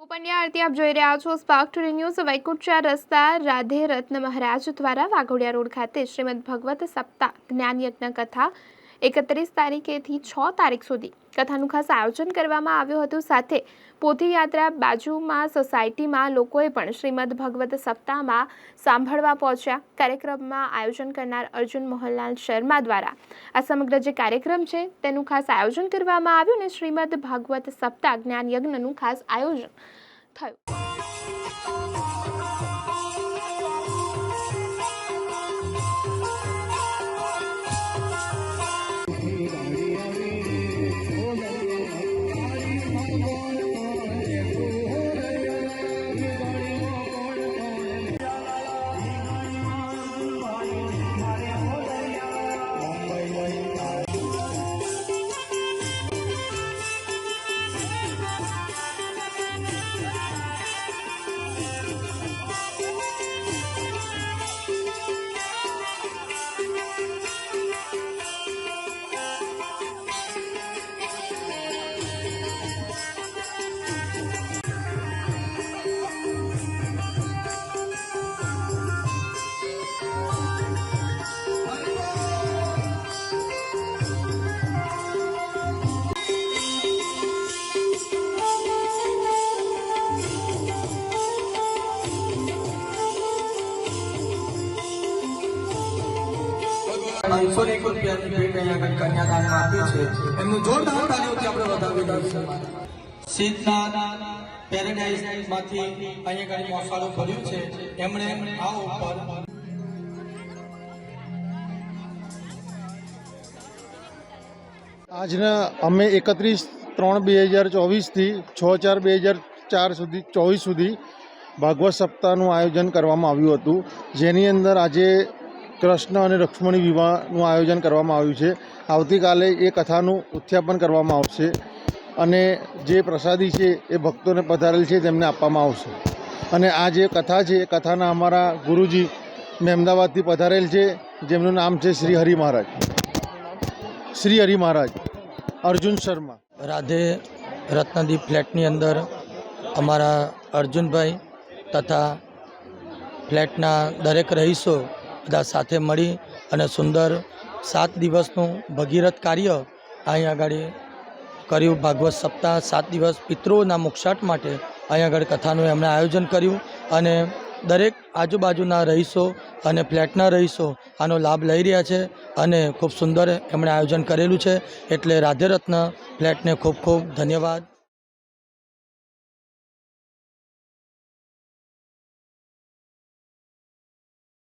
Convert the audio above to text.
હું પંડ્યા આરતી આપ જોઈ રહ્યા છો સ્પાર્ક ટુડે ન્યૂઝ। વૈકુંઠ રસ્તા રાધે રત્ન મહારાજ દ્વારા વાઘોડિયા રોડ ખાતે શ્રીમદ ભગવત સપ્તાહ જ્ઞાન યજ્ઞ કથા 31 તારીખેથી 6 તારીખ સુધી કથાનું ખાસ આયોજન કરવામાં આવ્યું હતું। સાથે પોથી યાત્રા બાજુમાં સોસાયટીમાં લોકોએ પણ શ્રીમદ ભગવત સપ્તાહમાં સાંભળવા પહોંચ્યા। કાર્યક્રમમાં આયોજન કરનાર અર્જુન મોહનલાલ શર્મા દ્વારા આ સમગ્ર જે કાર્યક્રમ છે તેનું ખાસ આયોજન કરવામાં આવ્યું અને શ્રીમદ ભગવત સપ્તાહ જ્ઞાન યજ્ઞનું ખાસ આયોજન થયું। ₹501 ભેટ અહીંયા કન્યાદાનમાં આપ્યું છે। એમનું જોરદાર તાળીઓથી આપણે વધાવી દઈશું। સિદ્ધનાથ પેરેડાઇઝમાંથી અહીંયા ઘણી મોસાળું ભર્યું છે। એમણે આ ઉપર આજના અમે 31/3/2024 થી 6/4/2024 સુધી ભાગવત સપ્તાહનું આયોજન કરવામાં આવ્યું હતું, જેની અંદર આજે કૃષ્ણ અને લક્ષ્મણી વિવાહનું આયોજન કરવામાં આવ્યું છે। આવતીકાલે એ કથાનું ઉત્થાપન કરવામાં આવશે અને જે પ્રસાદી છે એ ભક્તોને પધારેલ છે તેમને આપવામાં આવશે। અને આ જે કથા છે એ કથાના અમારા ગુરુજી મહેમદાવાદથી પધારેલ છે, જેમનું નામ છે શ્રી હરિ મહારાજ અર્જુન શર્મા। રાધે રત્નદીપ ફ્લેટની અંદર અમારા અર્જુનભાઈ તથા ફ્લેટના દરેક રહીશો બધા સાથે મળી અને સુંદર 7 દિવસનું ભગીરથ કાર્ય અહીં આગળ કર્યું। ભાગવત સપ્તાહ 7 દિવસ પિતૃઓના મોક્ષાર્થ માટે અહીં આગળ કથાનું એમણે આયોજન કર્યું અને દરેક આજુબાજુના રહીશો અને ફ્લેટના રહીશો આનો લાભ લઈ રહ્યા છે અને ખૂબ સુંદર એમણે આયોજન કરેલું છે। એટલે રાધે રત્ન ફ્લેટને ખૂબ ખૂબ ધન્યવાદ।